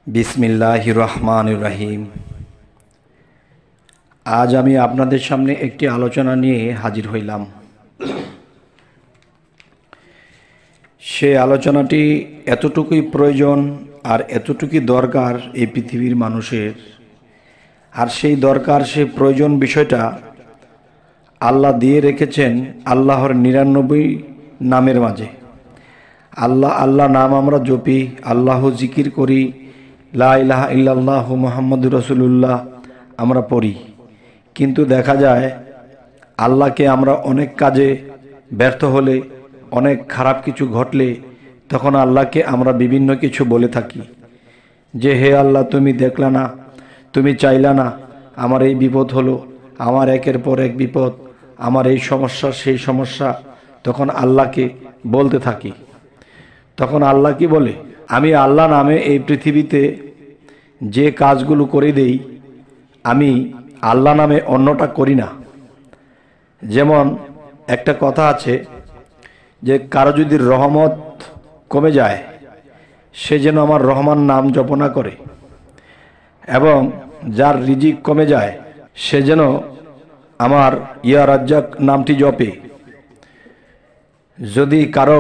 বিসমিল্লাহির রহমানির রহিম। আজ আমি আপনাদের সামনে একটি আলোচনা নিয়ে হাজির হইলাম। সে আলোচনাটি এতটুকুই প্রয়োজন আর এতটুকুই দরকার এই পৃথিবীর মানুষের। আর সেই দরকার, সেই প্রয়োজন বিষয়টা আল্লাহ দিয়ে রেখেছেন আল্লাহর 99 নামের মাঝে। আল্লাহ আল্লাহ নাম আমরা জপি, আল্লাহ জিকির করি, লা ইলাহা ইল্লাল্লাহু মুহাম্মাদুর রাসূলুল্লাহ আমরা পড়ি, কিন্তু দেখা যায় আল্লাহকে আমরা অনেক কাজে ব্যর্থ হলে, অনেক খারাপ কিছু ঘটলে তখন আল্লাহকে আমরা বিভিন্ন কিছু বলে থাকি যে হে আল্লাহ, তুমি দেখলা না, তুমি চাইলা না, আমার এই বিপদ হলো, আমার একের পর এক বিপদ, আমার এই সমস্যা সেই সমস্যা। তখন আল্লাহকে বলতে থাকি। তখন আল্লাহ কি বলে, আমি আল্লাহ নামে এই পৃথিবীতে যে কাজগুলো করে দেই, আমি আল্লাহ নামে অন্যটা করি না। যেমন একটা কথা আছে যে কারো যদি রহমত কমে যায়, সে যেন আমার রহমান নাম জপনা করে, এবং যার রিজিক কমে যায় সে যেন আমার ইয়া রাজ্জাক নামটি জপে। যদি কারো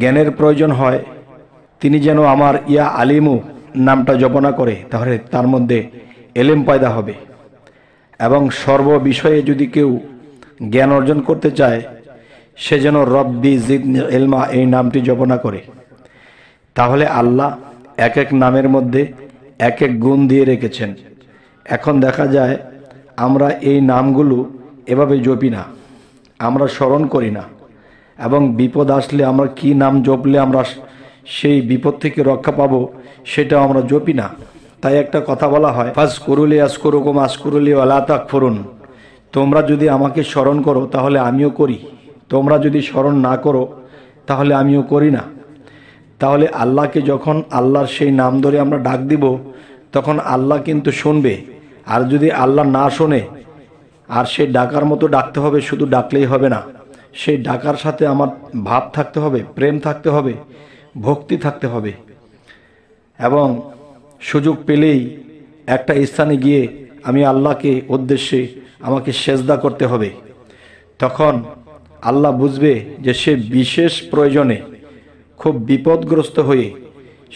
জ্ঞানের প্রয়োজন হয়, তিনি যেন আমার ইয়া আলিমু নামটা জপনা করে, তাহলে তার মধ্যে এলেম পয়দা হবে। এবং সর্ব বিষয়ে যদি কেউ জ্ঞান অর্জন করতে চায়, সে যেন রব্বি জিদনি ইলমা এই নামটি জপনা করে। তাহলে আল্লাহ এক এক নামের মধ্যে এক এক গুণ দিয়ে রেখেছেন। এখন দেখা যায় আমরা এই নামগুলো এভাবে জপি না, আমরা স্মরণ করি না, এবং বিপদ আসলে আমরা কি নাম জপলে আমরা সেই বিপদ থেকে রক্ষা পাবো সেটাও আমরা জপি না। তাই একটা কথা বলা হয়, ফাজকুরুলি আজকুরুকুম আশকুরুলি ওয়ালা তাকফুরুন। তোমরা যদি আমাকে স্মরণ করো তাহলে আমিও করি, তোমরা যদি স্মরণ না করো তাহলে আমিও করি না। তাহলে আল্লাহকে যখন আল্লাহর সেই নাম ধরে আমরা ডাক দিব, তখন আল্লাহ কিন্তু শুনবে। আর যদি আল্লাহ না শোনে, আর সেই ডাকার মতো ডাকতে হবে, শুধু ডাকলেই হবে না, সেই ডাকার সাথে আমার ভাব থাকতে হবে, প্রেম থাকতে হবে, ভক্তি থাকতে হবে। এবং সুযোগ পেলেই একটা স্থানে গিয়ে আমি আল্লাহকে উদ্দেশ্যে আমাকে সেজদা করতে হবে। তখন আল্লাহ বুঝবে যে সে বিশেষ প্রয়োজনে, খুব বিপদগ্রস্ত হয়ে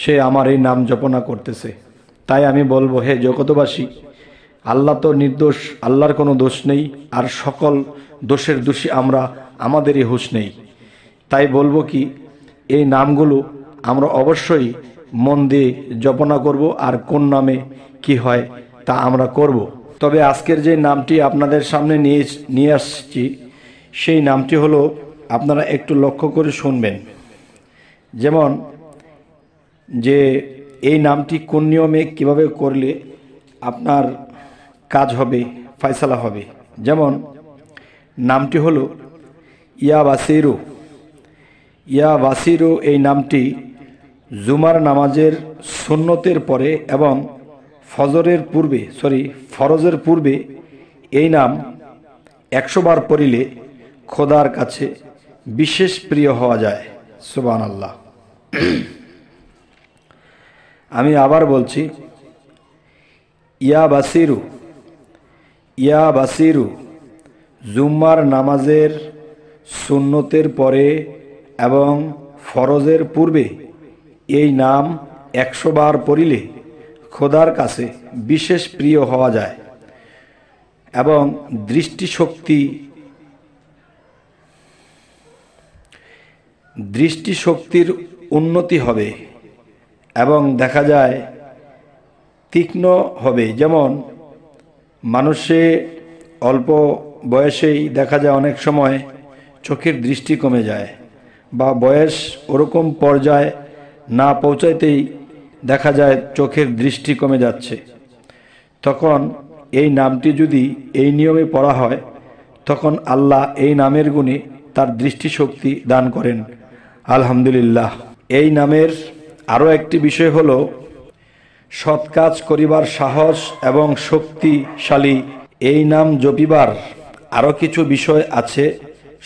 সে আমার এই নাম জপনা করতেছে। তাই আমি বলবো, হে জগতবাসী, আল্লাহ তো নির্দোষ, আল্লাহর কোনো দোষ নেই, আর সকল দোষের দোষী আমরা, আমাদেরই হুঁশ নেই। তাই বলবো কি, এই নামগুলো আমরা অবশ্যই মন দিয়ে জপনা করব, আর কোন নামে কি হয় তা আমরা করব। তবে আজকের যে নামটি আপনাদের সামনে নিয়ে আসছি, সেই নামটি হলো, আপনারা একটু লক্ষ্য করে শুনবেন। যেমন যে এই নামটি কোন নিয়মে কিভাবে করলে আপনার কাজ হবে, ফয়সালা হবে। যেমন নামটি হলো ইয়া বাসিরু। ইয়া বাসিরু এই নামটি জুমার নামাজের সুন্নতের পরে এবং ফরজের পূর্বে এই নাম 100 বার পড়িলে খোদার কাছে বিশেষ প্রিয় হওয়া যায়। সুবহানাল্লাহ। আমি আবার বলছি, ইয়া বাসিরু, ইয়া বাসিরু জুম্মার নামাজের সুন্নতের পরে এবং ফরজের পূর্বে এই নাম 100 বার পড়িলে খোদার কাছে বিশেষ প্রিয় হওয়া যায়, এবং দৃষ্টিশক্তির উন্নতি হবে, এবং দেখা যায় তীক্ষ্ণ হবে। যেমন মানুষে অল্প বয়সেই দেখা যায় অনেক সময় চোখের দৃষ্টি কমে যায়, বা বয়স ওরকম পর্যায়ে না পৌঁছাইতেই দেখা যায় চোখের দৃষ্টি কমে যাচ্ছে। তখন এই নামটি যদি এই নিয়মে পড়া হয়, তখন আল্লাহ এই নামের গুণে তার দৃষ্টিশক্তি দান করেন। আলহামদুলিল্লাহ। এই নামের আরও একটি বিষয় হলো সৎ কাজ করিবার সাহস এবং শক্তিশালী। এই নাম জপিবার আরও কিছু বিষয় আছে।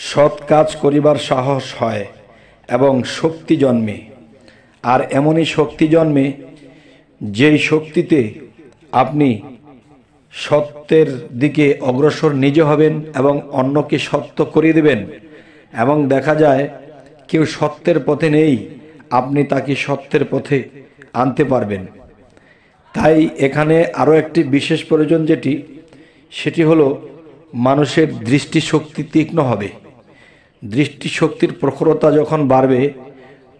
সৎ কাজ করিবার সাহস হয় এবং শক্তি জন্মে। আর এমনই শক্তি জন্মে যেই শক্তিতে আপনি সত্যের দিকে অগ্রসর নিজে হবেন এবং অন্যকে সত্য করিয়ে দেবেন, এবং দেখা যায় কেউ সত্যের পথে নেই, আপনি তাকে সত্যের পথে আনতে পারবেন। তাই এখানে আরও একটি বিশেষ প্রয়োজন সেটি হলো মানুষের দৃষ্টিশক্তি তীক্ষ্ণ হবে। দৃষ্টিশক্তির প্রখরতা যখন বাড়বে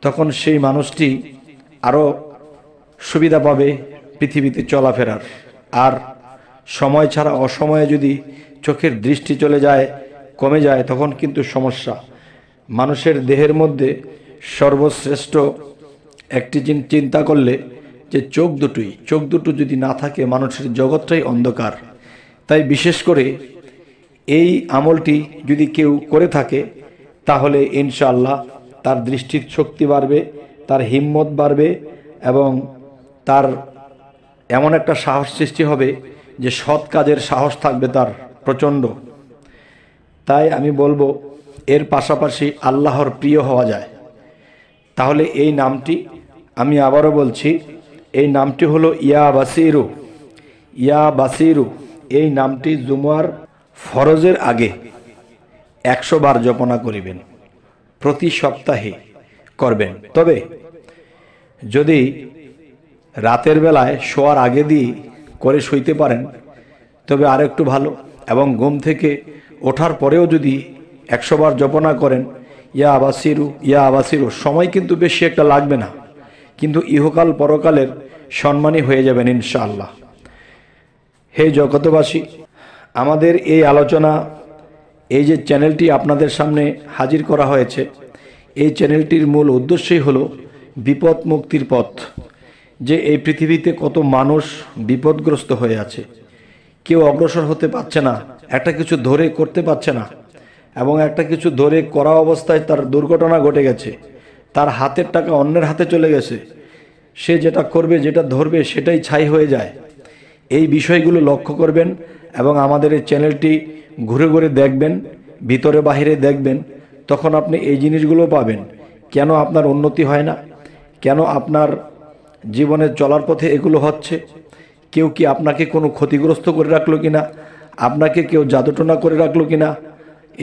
তখন সেই মানুষটি আরও সুবিধা পাবে পৃথিবীতে চলাফেরার। আর সময় ছাড়া অসময়ে যদি চোখের দৃষ্টি চলে যায়, কমে যায়, তখন কিন্তু সমস্যা। মানুষের দেহের মধ্যে সর্বশ্রেষ্ঠ একটি চিন্তা করলে যে চোখ দুটো যদি না থাকে মানুষের জগৎটাই অন্ধকার। তাই বিশেষ করে এই আমলটি যদি কেউ করে থাকে তাহলে ইনশাআল্লাহ তার দৃষ্টির শক্তি বাড়বে, তার হিম্মত বাড়বে এবং তার এমন একটা সাহস সৃষ্টি হবে যে সৎ কাজের সাহস থাকবে তার প্রচণ্ড। তাই আমি বলবো এর পাশাপাশি আল্লাহর প্রিয় হওয়া যায়। তাহলে এই নামটি আমি আবারও বলছি, এই নামটি হলো ইয়া বাসিরু। ইয়া বাসিরু এই নামটি জুমার ফরজের আগে 100 বার জপনা করিবেন, প্রতি সপ্তাহে করবেন। তবে যদি রাতের বেলায় শোয়ার আগে দিয়ে করে শুইতে পারেন তবে আরেকটু ভালো, এবং ঘুম থেকে ওঠার পরেও যদি 100 বার জপনা করেন ইয়া বাসিরু ইয়া বাসিরু, সময় কিন্তু বেশি একটা লাগবে না, কিন্তু ইহকাল পরকালের সম্মানী হয়ে যাবেন ইনশাআল্লাহ। হে জগতবাসী, আমাদের এই আলোচনা, এই যে চ্যানেলটি আপনাদের সামনে হাজির করা হয়েছে, এই চ্যানেলটির মূল উদ্দেশ্যই হলো বিপদ মুক্তির পথ। যে এই পৃথিবীতে কত মানুষ বিপদগ্রস্ত হয়ে আছে, কেউ অগ্রসর হতে পারছে না, একটা কিছু ধরে করতে পারছে না, এবং একটা কিছু ধরে করা অবস্থায় তার দুর্ঘটনা ঘটে গেছে, তার হাতের টাকা অন্যের হাতে চলে গেছে, সে যেটা করবে যেটা ধরবে সেটাই ছাই হয়ে যায়। এই বিষয়গুলো লক্ষ্য করবেন এবং আমাদের এই চ্যানেলটি ঘুরে ঘুরে দেখবেন, ভিতরে বাহিরে দেখবেন, তখন আপনি এই জিনিসগুলো পাবেন। কেন আপনার উন্নতি হয় না, কেন আপনার জীবনের চলার পথে এগুলো হচ্ছে, কেউ কি আপনাকে কোনো ক্ষতিগ্রস্ত করে রাখলো কিনা, আপনাকে কেউ জাদুটোনা করে রাখলো কিনা,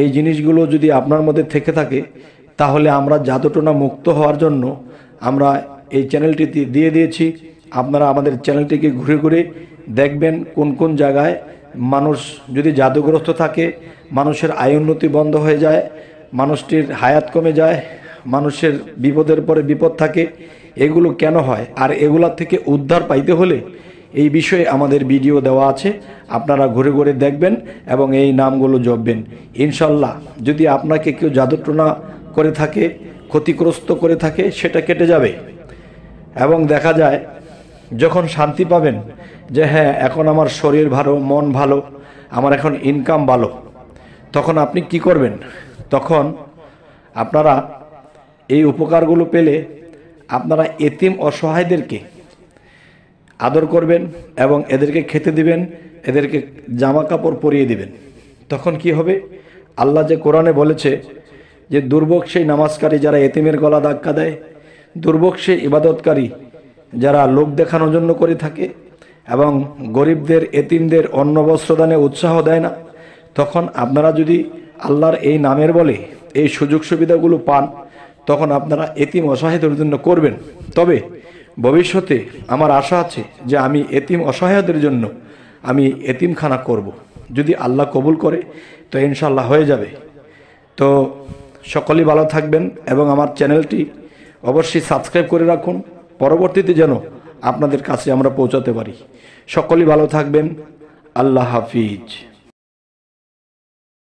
এই জিনিসগুলো যদি আপনার মধ্যে থেকে থাকে তাহলে আমরা জাদুটোনা মুক্ত হওয়ার জন্য আমরা এই চ্যানেলটি দিয়ে দিয়েছি। আপনারা আমাদের চ্যানেলটিকে ঘুরে ঘুরে দেখবেন কোন কোন জায়গায় মানুষ যদি জাদুগ্রস্ত থাকে, মানুষের আয় উন্নতি বন্ধ হয়ে যায়, মানুষটির হায়াত কমে যায়, মানুষের বিপদের পরে বিপদ থাকে, এগুলো কেন হয়, আর এগুলোর থেকে উদ্ধার পাইতে হলে এই বিষয়ে আমাদের ভিডিও দেওয়া আছে, আপনারা ঘুরে ঘুরে দেখবেন এবং এই নামগুলো জপবেন। ইনশাল্লাহ যদি আপনাকে কেউ জাদুটোনা করে থাকে, ক্ষতিগ্রস্ত করে থাকে, সেটা কেটে যাবে। এবং দেখা যায় যখন শান্তি পাবেন যে হ্যাঁ এখন আমার শরীর ভালো, মন ভালো, আমার এখন ইনকাম ভালো, তখন আপনি কি করবেন? তখন আপনারা এই উপকারগুলো পেলে আপনারা এতিম অসহায়দেরকে আদর করবেন এবং এদেরকে খেতে দিবেন, এদেরকে জামা কাপড় পরিয়ে দিবেন। তখন কি হবে? আল্লাহ যে কোরআনে বলেছে যে দুর্ভোগ সেই নামাজকারী যারা এতিমের গলা ধাক্কা দেয়, দুর্ভোগ সেই ইবাদতকারী যারা লোক দেখানোর জন্য করে থাকে এবং গরিবদের, এতিমদের অন্ন বস্ত্রদানে উৎসাহ দেয় না। তখন আপনারা যদি আল্লাহর এই নামের বলে এই সুযোগ সুবিধাগুলো পান, তখন আপনারা এতিম অসহায়দের জন্য করবেন। তবে ভবিষ্যতে আমার আশা আছে যে আমি এতিম অসহায়দের জন্য আমি এতিমখানা করব। যদি আল্লাহ কবুল করে তো ইনশাআল্লাহ হয়ে যাবে। তো সকলেই ভালো থাকবেন এবং আমার চ্যানেলটি অবশ্যই সাবস্ক্রাইব করে রাখুন, পরবর্তীতে যেন আপনাদের কাছে আমরা পৌঁছাতে পারি। সকলেই ভালো থাকবেন। আল্লাহ হাফিজ।